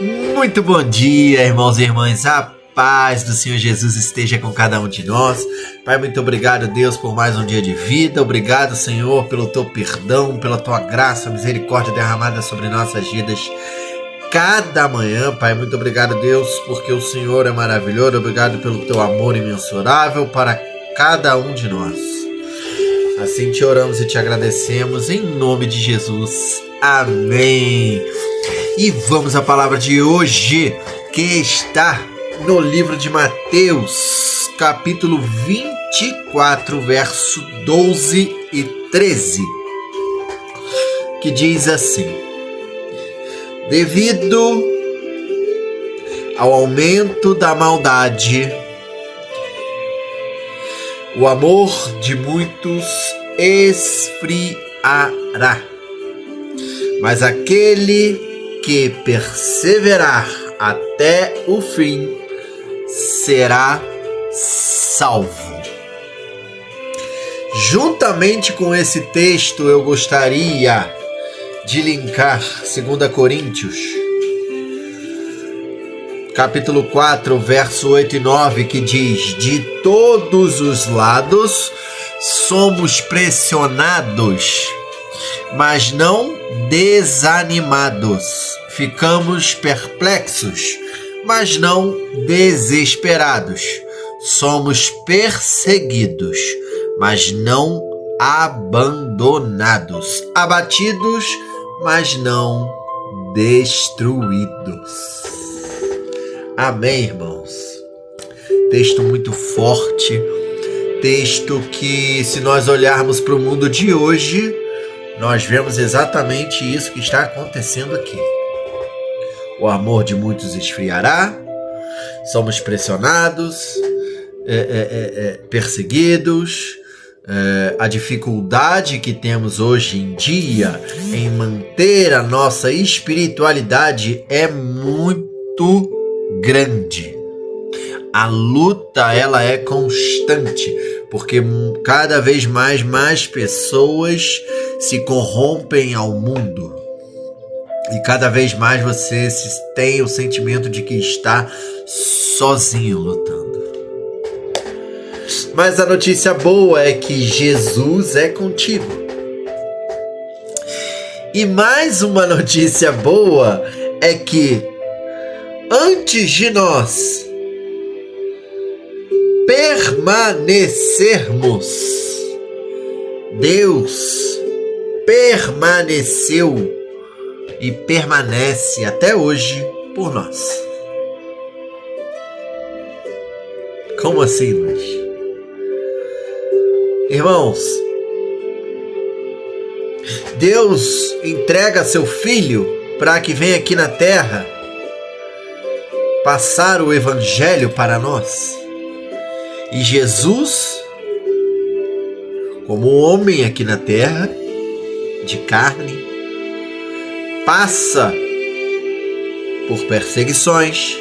Muito bom dia, irmãos e irmãs. A paz do Senhor Jesus esteja com cada um de nós. Pai, muito obrigado, Deus, por mais um dia de vida. Obrigado, Senhor, pelo teu perdão, pela tua graça, misericórdia derramada sobre nossas vidas cada manhã. Pai, muito obrigado, Deus, porque o Senhor é maravilhoso. Obrigado pelo teu amor imensurável para cada um de nós. Assim te oramos e te agradecemos em nome de Jesus. Amém. E vamos à palavra de hoje, que está no livro de Mateus, capítulo 24, verso 12 e 13, que diz assim: devido ao aumento da maldade, o amor de muitos esfriará, mas aquele que perseverar até o fim será salvo. Juntamente com esse texto, eu gostaria de linkar 2 Coríntios, capítulo 4, verso 8 e 9, que diz: de todos os lados somos pressionados, mas não desanimados. Ficamos perplexos, mas não desesperados. Somos perseguidos, mas não abandonados. Abatidos, mas não destruídos. Amém, irmãos? Texto muito forte. Texto que, se nós olharmos para o mundo de hoje, nós vemos exatamente isso que está acontecendo aqui. O amor de muitos esfriará, somos pressionados, perseguidos, a dificuldade que temos hoje em dia em manter a nossa espiritualidade é muito grande. A luta, ela é constante, porque cada vez mais pessoas se corrompem ao mundo. E cada vez mais você tem o sentimento de que está sozinho lutando. Mas a notícia boa é que Jesus é contigo. E mais uma notícia boa é que antes de nós permanecermos, Deus permaneceu e permanece até hoje por nós. Como assim, Luiz? Irmãos, Deus entrega seu Filho para que venha aqui na terra passar o Evangelho para nós. E Jesus, como homem aqui na terra, de carne, passa por perseguições,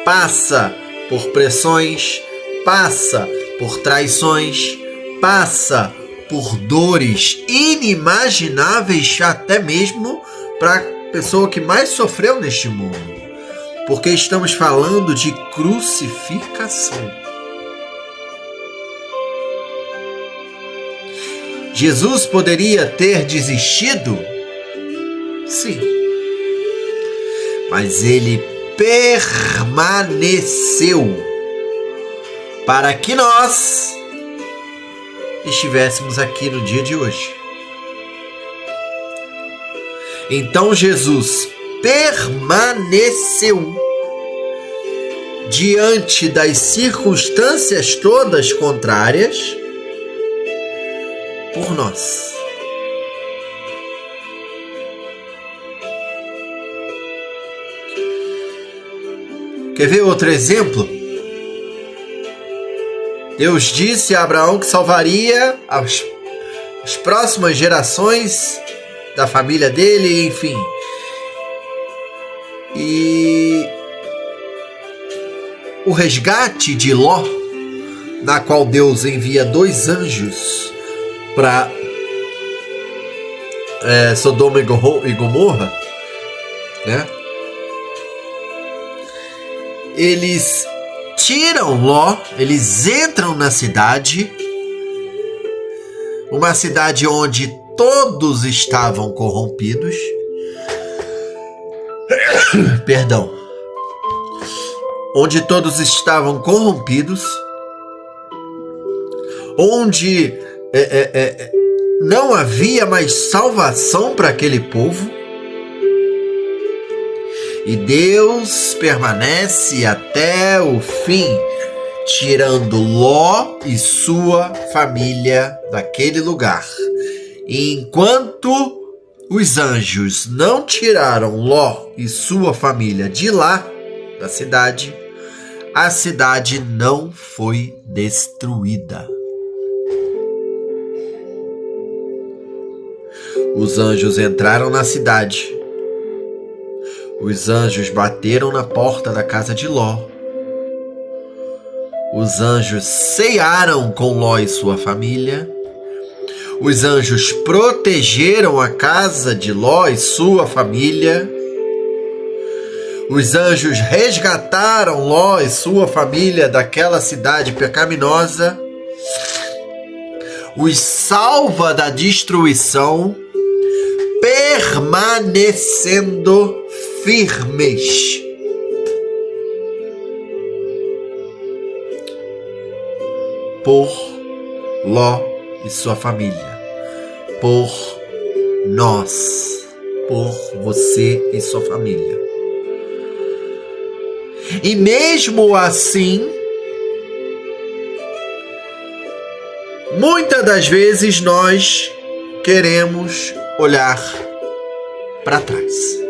passa por pressões, passa por traições, passa por dores inimagináveis até mesmo para a pessoa que mais sofreu neste mundo, porque estamos falando de crucificação. Jesus poderia ter desistido? Sim. Mas ele permaneceu para que nós estivéssemos aqui no dia de hoje. Então Jesus permaneceu diante das circunstâncias todas contrárias por nós. Quer ver outro exemplo? Deus disse a Abraão que salvaria as próximas gerações da família dele, enfim. E o resgate de Ló, na qual Deus envia 2 anjos para Sodoma e Gomorra, né? eles tiram Ló, eles entram na cidade, uma cidade onde todos estavam corrompidos. Perdão. Onde todos estavam corrompidos, onde não havia mais salvação para aquele povo, e Deus permanece até o fim, tirando Ló e sua família daquele lugar. E enquanto os anjos não tiraram Ló e sua família de lá, da cidade, a cidade não foi destruída. Os anjos entraram na cidade. Os anjos bateram na porta da casa de Ló. Os anjos cearam com Ló e sua família. Os anjos protegeram a casa de Ló e sua família. Os anjos resgataram Ló e sua família daquela cidade pecaminosa. Os salva da destruição, permanecendo firmes. Por Ló e sua família, por nós, por você e sua família. E mesmo assim, muitas das vezes nós queremos olhar para trás.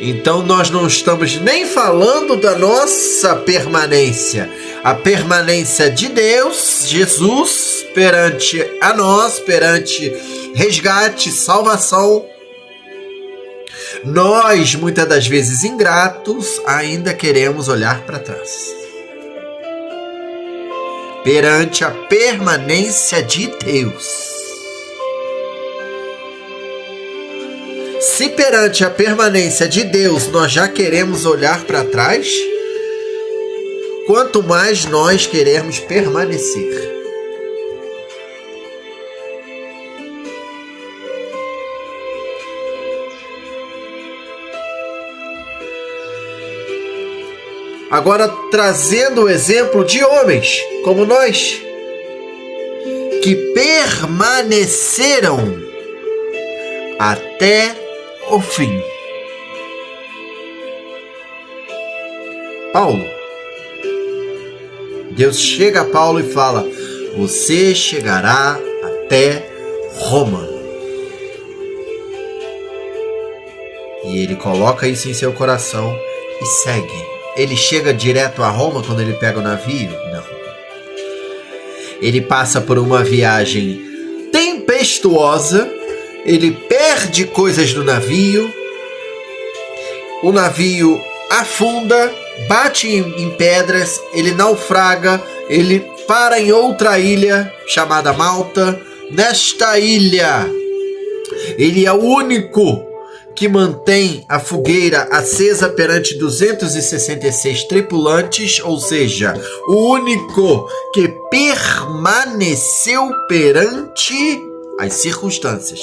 Então nós não estamos nem falando da nossa permanência, a permanência de Deus, Jesus, perante a nós, perante resgate, salvação. Nós, muitas das vezes ingratos, ainda queremos olhar para trás. Perante a permanência de Deus. Se perante a permanência de Deus nós já queremos olhar para trás, quanto mais nós queremos permanecer. Agora, trazendo o exemplo de homens como nós, que permaneceram até o fim. Paulo. Deus chega a Paulo e fala: você chegará até Roma. E ele coloca isso em seu coração e segue. Ele chega direto a Roma quando ele pega o navio? Não. Ele passa por uma viagem tempestuosa, ele perde coisas do navio, o navio afunda, bate em pedras, ele naufraga, ele para em outra ilha chamada Malta. Nesta ilha, ele é o único que mantém a fogueira acesa perante 266 tripulantes, ou seja, o único que permaneceu perante as circunstâncias.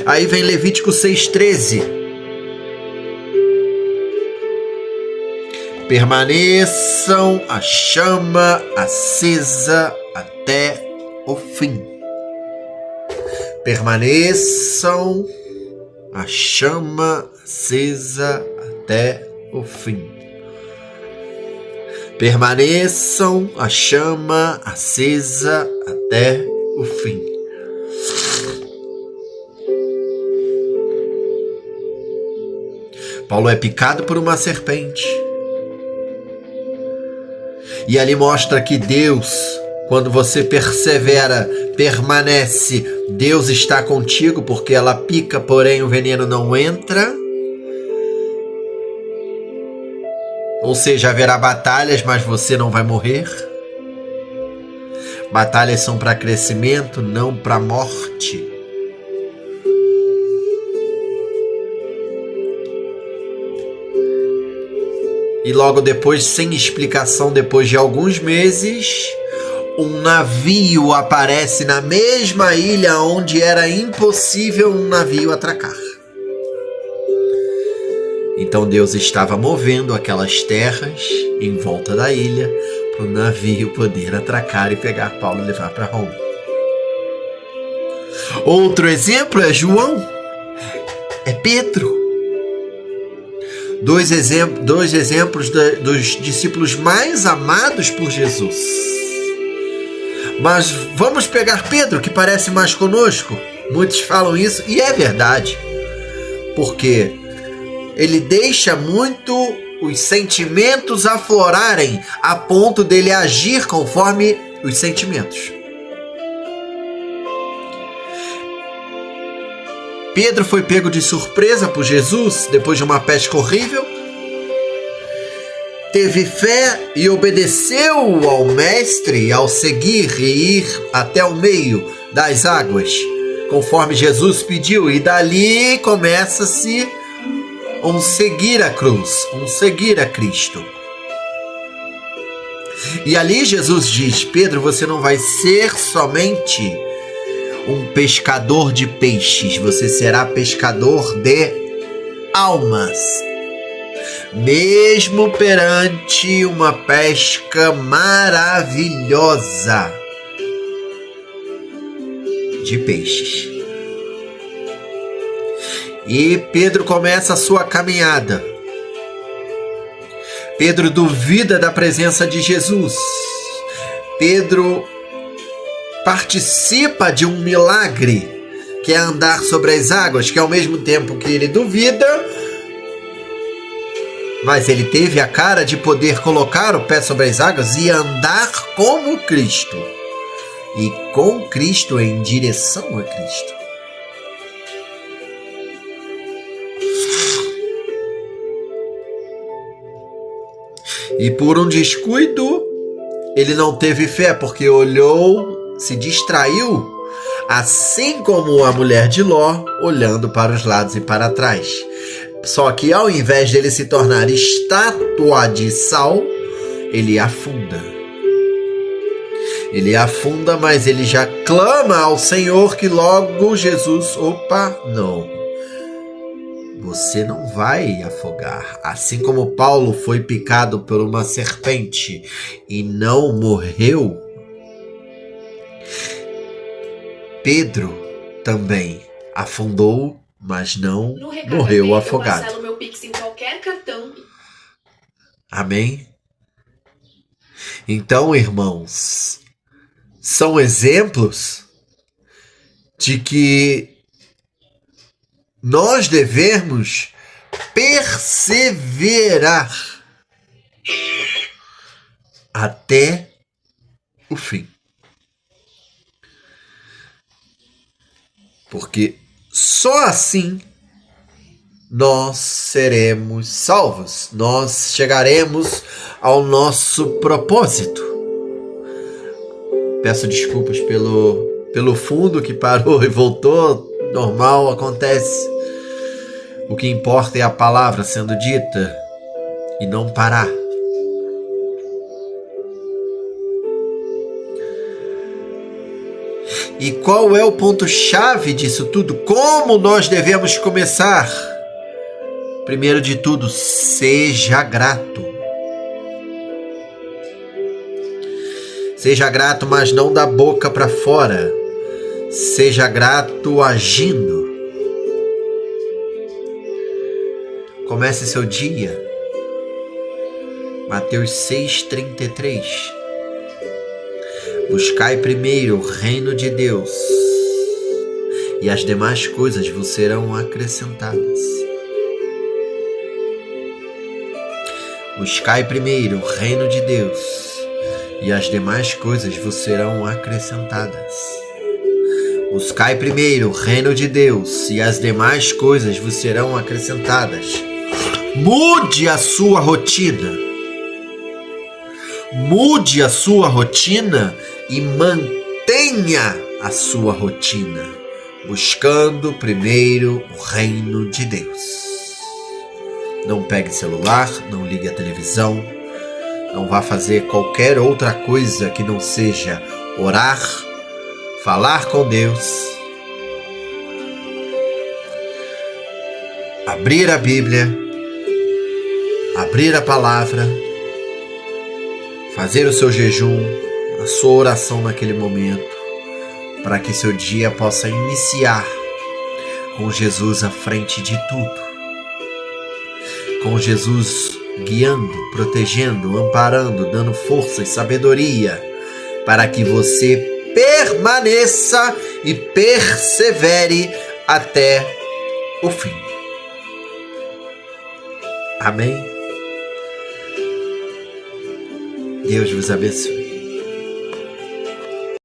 Aí vem Levítico 6,13. Permaneçam a chama acesa até o fim. Permaneçam a chama acesa até o fim. Permaneçam a chama acesa até o fim. Paulo é picado por uma serpente. E ali mostra que Deus, quando você persevera, permanece, Deus está contigo, porque ela pica, porém o veneno não entra. Ou seja, haverá batalhas, mas você não vai morrer. Batalhas são para crescimento, não para morte. E logo depois, sem explicação, depois de alguns meses, um navio aparece na mesma ilha onde era impossível um navio atracar. Então Deus estava movendo aquelas terras em volta da ilha para o navio poder atracar e pegar Paulo e levar para Roma. Outro exemplo é João, é Pedro. Dois exemplos dos discípulos mais amados por Jesus. Mas vamos pegar Pedro, que parece mais conosco. Muitos falam isso, e é verdade. Porque ele deixa muito os sentimentos aflorarem a ponto dele agir conforme os sentimentos. Pedro foi pego de surpresa por Jesus depois de uma pesca horrível. Teve fé e obedeceu ao mestre ao seguir e ir até o meio das águas, conforme Jesus pediu. E dali começa-se um seguir a cruz, um seguir a Cristo. E ali Jesus diz: Pedro, você não vai ser somente um pescador de peixes, você será pescador de almas. Mesmo perante uma pesca maravilhosa de peixes. E Pedro começa a sua caminhada. Pedro duvida da presença de Jesus. Pedro participa de um milagre, que é andar sobre as águas, que ao mesmo tempo que ele duvida, mas ele teve a cara de poder colocar o pé sobre as águas e andar como Cristo. E com Cristo em direção a Cristo. E por um descuido, ele não teve fé, porque olhou, se distraiu, assim como a mulher de Ló, olhando para os lados e para trás. Só que ao invés dele se tornar estátua de sal, ele afunda. Ele afunda, mas ele já clama ao Senhor que logo Jesus, não. Você não vai afogar. Assim como Paulo foi picado por uma serpente e não morreu, Pedro também afundou, mas não morreu afogado. Eu meu Pix em qualquer cartão. Amém? Então, irmãos, são exemplos de que nós devemos perseverar até o fim. Porque só assim nós seremos salvos, nós chegaremos ao nosso propósito. Peço desculpas pelo fundo que parou e voltou, normal, acontece. O que importa é a palavra sendo dita e não parar. E qual é o ponto-chave disso tudo? Como nós devemos começar? Primeiro de tudo, seja grato. Seja grato, mas não da boca para fora. Seja grato agindo. Comece seu dia. Mateus 6,33. Buscai primeiro o reino de Deus, e as demais coisas vos serão acrescentadas. Buscai primeiro o reino de Deus, e as demais coisas vos serão acrescentadas. Buscai primeiro o reino de Deus, e as demais coisas vos serão acrescentadas. Mude a sua rotina. Mude a sua rotina e mantenha a sua rotina, buscando primeiro o reino de Deus. Não pegue celular, não ligue a televisão, não vá fazer qualquer outra coisa que não seja orar, falar com Deus, abrir a Bíblia, abrir a palavra, fazer o seu jejum, a sua oração naquele momento, para que seu dia possa iniciar com Jesus à frente de tudo, com Jesus guiando, protegendo, amparando, dando força e sabedoria, para que você permaneça e persevere até o fim. Amém? Deus vos abençoe.